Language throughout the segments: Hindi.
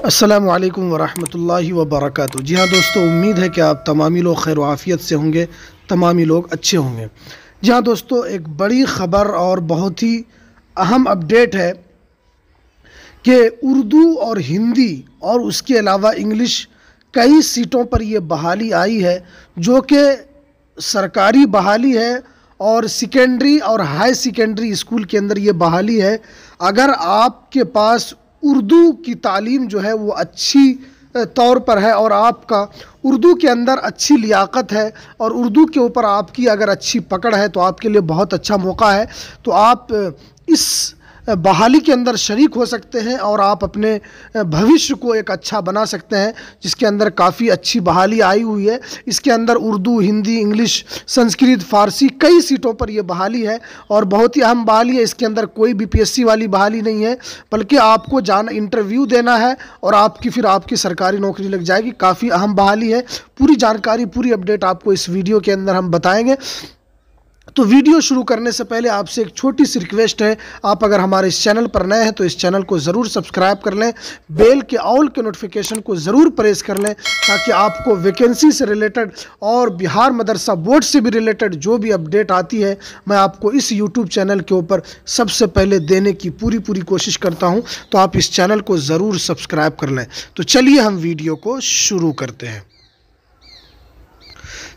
अस्सलामु अलैकुम वरहमतुल्लाहि वबरकातुहू। जी हाँ दोस्तों, उम्मीद है कि आप तमामी लोग खैर आफ़ियत से होंगे, तमामी लोग अच्छे होंगे। जी हाँ दोस्तों, एक बड़ी ख़बर और बहुत ही अहम अपडेट है कि उर्दू और हिंदी और उसके अलावा इंग्लिश कई सीटों पर ये बहाली आई है, जो कि सरकारी बहाली है और सेकेंडरी और हाई सेकेंडरी स्कूल के अंदर ये बहाली है। अगर आपके पास उर्दू की तालीम जो है वो अच्छी तौर पर है और आपका उर्दू के अंदर अच्छी लियाकत है और उर्दू के ऊपर आपकी अगर अच्छी पकड़ है तो आपके लिए बहुत अच्छा मौका है। तो आप इस बहाली के अंदर शरीक हो सकते हैं और आप अपने भविष्य को एक अच्छा बना सकते हैं, जिसके अंदर काफ़ी अच्छी बहाली आई हुई है। इसके अंदर उर्दू, हिंदी, इंग्लिश, संस्कृत, फ़ारसी कई सीटों पर यह बहाली है और बहुत ही अहम बहाली है। इसके अंदर कोई बीपीएससी वाली बहाली नहीं है, बल्कि आपको जाना इंटरव्यू देना है और आपकी सरकारी नौकरी लग जाएगी। काफ़ी अहम बहाली है। पूरी जानकारी, पूरी अपडेट आपको इस वीडियो के अंदर हम बताएंगे। तो वीडियो शुरू करने से पहले आपसे एक छोटी सी रिक्वेस्ट है, आप अगर हमारे इस चैनल पर नए हैं तो इस चैनल को ज़रूर सब्सक्राइब कर लें, बेल के ऑल के नोटिफिकेशन को ज़रूर प्रेस कर लें, ताकि आपको वैकेंसी से रिलेटेड और बिहार मदरसा बोर्ड से भी रिलेटेड जो भी अपडेट आती है मैं आपको इस यूट्यूब चैनल के ऊपर सबसे पहले देने की पूरी कोशिश करता हूँ। तो आप इस चैनल को ज़रूर सब्सक्राइब कर लें। तो चलिए हम वीडियो को शुरू करते हैं।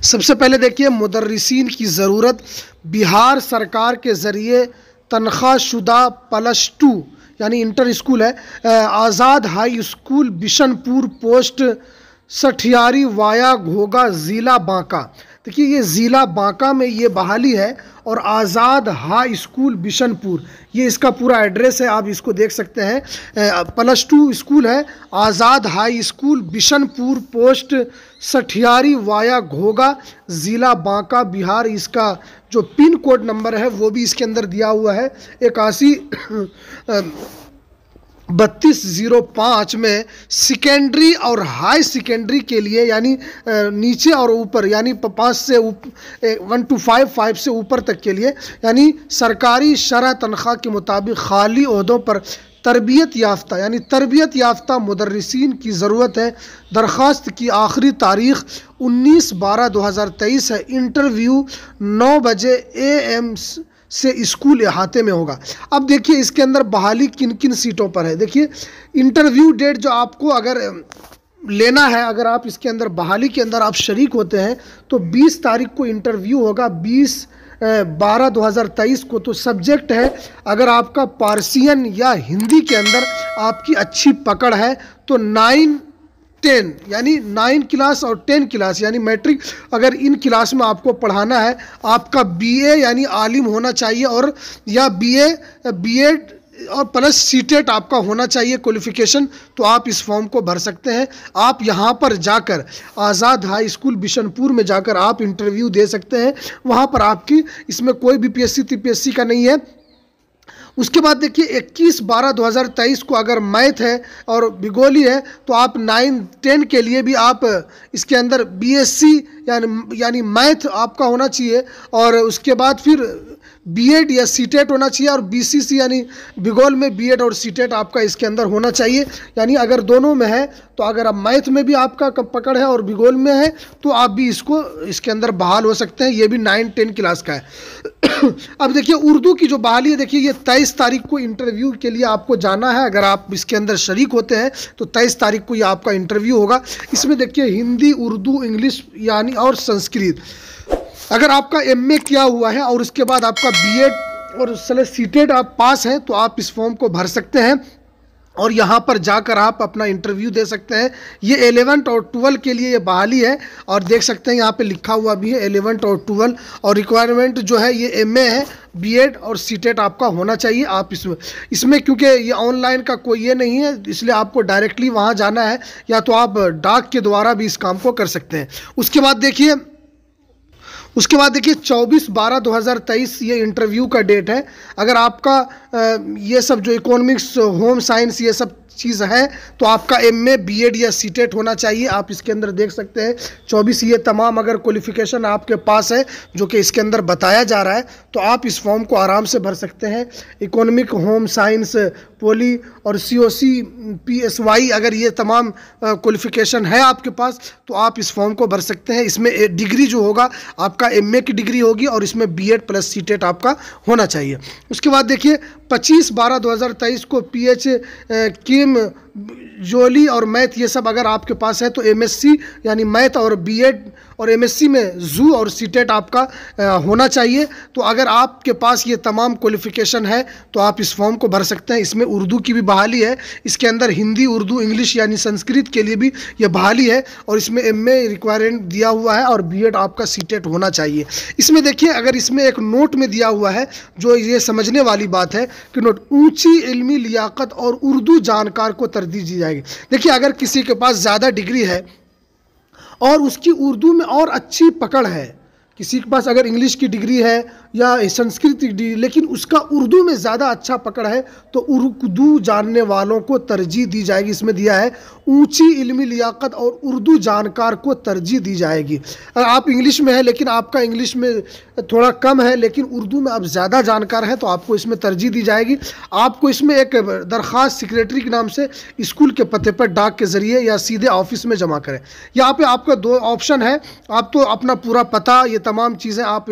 सबसे पहले देखिए, मुदर्रिसीन की ज़रूरत। बिहार सरकार के ज़रिए तनख्वाहशुदा +2 यानी इंटर स्कूल है, Azad high school Bishanpur post Sathiyari via Ghoga ज़िला बांका। देखिए, ये ज़िला बांका में ये बहाली है और आज़ाद हाई स्कूल बिशनपुर, ये इसका पूरा एड्रेस है, आप इसको देख सकते हैं। +2 स्कूल है, Azad high school Bishanpur post Sathiyari via Ghoga ज़िला बांका बिहार। इसका जो पिन कोड नंबर है वो भी इसके अंदर दिया हुआ है, 813205 में। सेकेंडरी और हाई सेकेंडरी के लिए यानी नीचे और ऊपर यानी 5 से 1 to 5 से ऊपर तक के लिए यानी सरकारी शरह तनख्वाह के मुताबिक खाली ओहदों पर तरबियत याफ्ता यानी तरबियत याफ्ता मुदर्रिसीन की ज़रूरत है। दरख्वास्त की आखिरी तारीख़ 19/12/2023 है। इंटरव्यू 9 बजे AM से स्कूल अहाते में होगा। अब देखिए, इसके अंदर बहाली किन किन सीटों पर है। देखिए, इंटरव्यू डेट जो आपको अगर लेना है, अगर आप इसके अंदर बहाली के अंदर आप शरीक होते हैं तो 20 तारीख को इंटरव्यू होगा, 20/12/2023 को। तो सब्जेक्ट है, अगर आपका पार्सियन या हिंदी के अंदर आपकी अच्छी पकड़ है तो 9-10 यानी 9 क्लास और 10 क्लास यानी मैट्रिक, अगर इन क्लास में आपको पढ़ाना है, आपका BA यानी आलिम होना चाहिए और या BA BEd और प्लस सीटेट आपका होना चाहिए क्वालिफिकेशन। तो आप इस फॉर्म को भर सकते हैं। आप यहाँ पर जाकर आज़ाद हाई स्कूल बिशनपुर में जाकर आप इंटरव्यू दे सकते हैं। वहाँ पर आपकी इसमें कोई BPSC TPSC का नहीं है। उसके बाद देखिए, 21/12/2023 को अगर मैथ है और भूगोली है तो आप 9-10 के लिए भी आप इसके अंदर BSc यानी मैथ आपका होना चाहिए और उसके बाद फिर BEd या सीटेट होना चाहिए और BCC यानी भूगोल में BEd और सीटेट आपका इसके अंदर होना चाहिए। यानी अगर दोनों में है तो अगर आप मैथ में भी आपका पकड़ है और भूगोल में है तो आप भी इसके अंदर बहाल हो सकते हैं। ये भी 9-10 क्लास का है। अब देखिए, उर्दू की जो बहाली है, देखिए ये 23 तारीख को इंटरव्यू के लिए आपको जाना है। अगर आप इसके अंदर शरीक होते हैं तो 23 तारीख को ये आपका इंटरव्यू होगा। इसमें देखिए, हिंदी, उर्दू, इंग्लिश यानी और संस्कृत। अगर आपका MA किया हुआ है और उसके बाद आपका BEd और सीटेट आप पास हैं तो आप इस फॉर्म को भर सकते हैं और यहाँ पर जाकर आप अपना इंटरव्यू दे सकते हैं। ये 11th और 12 के लिए ये बहाली है और देख सकते हैं यहाँ पे लिखा हुआ भी है 11th और 12 और रिक्वायरमेंट जो है ये MA है, BEd और सीटेट आपका होना चाहिए। आप इसमें क्योंकि ये ऑनलाइन का कोई ये नहीं है, इसलिए आपको डायरेक्टली वहाँ जाना है या तो आप डाक के द्वारा भी इस काम को कर सकते हैं। उसके बाद देखिए 24/12/2023 ये इंटरव्यू का डेट है। अगर आपका ये सब जो इकोनॉमिक्स, होम साइंस ये सब चीज़ है तो आपका MA BEd या CTET होना चाहिए। आप इसके अंदर देख सकते हैं 24 ये तमाम अगर क्वालिफिकेशन आपके पास है जो कि इसके अंदर बताया जा रहा है तो आप इस फॉर्म को आराम से भर सकते हैं। इकोनॉमिक, होम साइंस, पॉली और COC PSY अगर ये तमाम क्वालिफिकेशन है आपके पास तो आप इस फॉर्म को भर सकते हैं। इसमें डिग्री जो होगा आपका MA की डिग्री होगी और इसमें BEd प्लस CTET आपका होना चाहिए। उसके बाद देखिए 25/12/2023 को PH किम जोली और मैथ ये सब अगर आपके पास है तो MSc यानी मैथ और BEd और MSc में जू और CTET आपका होना चाहिए। तो अगर आपके पास ये तमाम क्वालिफिकेशन है तो आप इस फॉर्म को भर सकते हैं। इसमें उर्दू की भी बहाली है, इसके अंदर हिंदी, उर्दू, इंग्लिश यानी संस्कृत के लिए भी ये बहाली है और इसमें MA रिक्वायरमेंट दिया हुआ है और BEd आपका CTET होना चाहिए। इसमें देखिए अगर इसमें एक नोट में दिया हुआ है जो ये समझने वाली बात है कि नोट ऊंची इल्मी लियाकत और उर्दू जानकार को तरजीह दी जाएगी। देखिए अगर किसी के पास ज़्यादा डिग्री है और उसकी उर्दू में और अच्छी पकड़ है, किसी के पास अगर इंग्लिश की डिग्री है या संस्कृत की डिग्री लेकिन उसका उर्दू में ज़्यादा अच्छा पकड़ है तो उर्दू जानने वालों को तरजीह दी जाएगी। इसमें दिया है ऊंची इल्मी लियाकत और उर्दू जानकार को तरजीह दी जाएगी। अगर आप इंग्लिश में है लेकिन आपका इंग्लिश में थोड़ा कम है लेकिन उर्दू में आप ज़्यादा जानकार हैं तो आपको इसमें तरजीह दी जाएगी। आपको इसमें एक दरख्वास्त सेक्रेटरी के नाम से स्कूल के पते पर डाक के ज़रिए या सीधे ऑफिस में जमा करें। यहाँ पे आपका 2 ऑप्शन है, आप तो अपना पूरा पता ये तमाम चीज़ें आप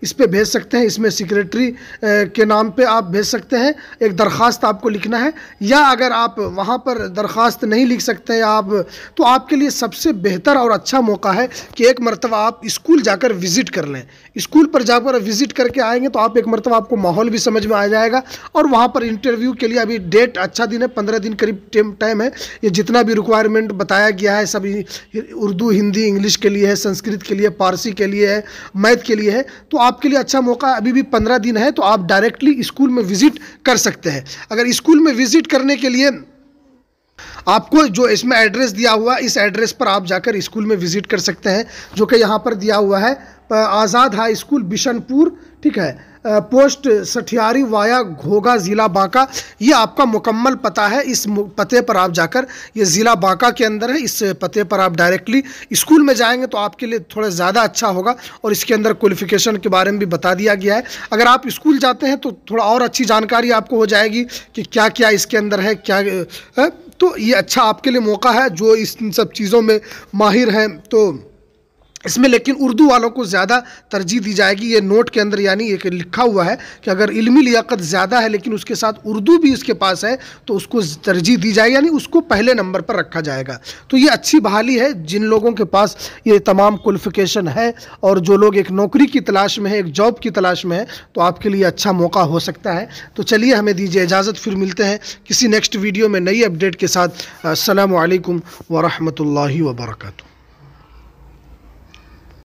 इस पर भेज सकते हैं। इसमें सेक्रेटरी के नाम पे आप भेज सकते हैं, एक दरख्वास्त आपको लिखना है। या अगर आप वहाँ पर दरख्वास्त नहीं लिख सकते हैं आप तो आपके लिए सबसे बेहतर और अच्छा मौका है कि एक मरतबा आप स्कूल जाकर विज़िट कर लें। स्कूल पर जाकर विज़िट करके आएंगे तो आप एक मरतबा आपको माहौल भी समझ में आ जाएगा और वहाँ पर इंटरव्यू के लिए अभी डेट अच्छा दिन है, 15 दिन करीब टाइम है। ये जितना भी रिक्वायरमेंट बताया गया है सभी उर्दू, हिंदी, इंग्लिश के लिए है, संस्कृत के लिए, पारसी के लिए है, मैथ के लिए है। तो आपके लिए अच्छा मौका है, अभी भी 15 दिन है तो आप डायरेक्टली स्कूल में विज़िट कर सकते हैं। अगर स्कूल में विज़िट करने के लिए आपको जो इसमें एड्रेस दिया हुआ इस एड्रेस पर आप जाकर स्कूल में विज़िट कर सकते हैं जो कि यहाँ पर दिया हुआ है आज़ाद हाई स्कूल बिशनपुर, ठीक है, पोस्ट सठियारी वाया घोगा, ज़िला बांका। ये आपका मुकम्मल पता है। इस पते पर आप जाकर, ये ज़िला बांका के अंदर है, इस पते पर आप डायरेक्टली स्कूल में जाएंगे तो आपके लिए थोड़ा ज़्यादा अच्छा होगा और इसके अंदर क्वालिफ़िकेशन के बारे में भी बता दिया गया है। अगर आप स्कूल जाते हैं तो थोड़ा और अच्छी जानकारी आपको हो जाएगी कि क्या क्या इसके अंदर है, क्या है। तो ये अच्छा आपके लिए मौका है जो इन सब चीज़ों में माहिर हैं। तो इसमें लेकिन उर्दू वालों को ज़्यादा तरजीह दी जाएगी। ये नोट के अंदर यानी एक लिखा हुआ है कि अगर इल्मी लियाकत ज़्यादा है लेकिन उसके साथ उर्दू भी उसके पास है तो उसको तरजीह दी जाएगी, यानी उसको पहले नंबर पर रखा जाएगा। तो ये अच्छी बहाली है जिन लोगों के पास ये तमाम क्वालिफ़िकेशन है और जो लोग एक नौकरी की तलाश में है, एक जॉब की तलाश में है, तो आपके लिए अच्छा मौका हो सकता है। तो चलिए हमें दीजिए इजाज़त, फिर मिलते हैं किसी नेक्स्ट वीडियो में नई अपडेट के साथ। अस्सलामु अलैकुम व रहमतुल्लाहि व बरकातुहू।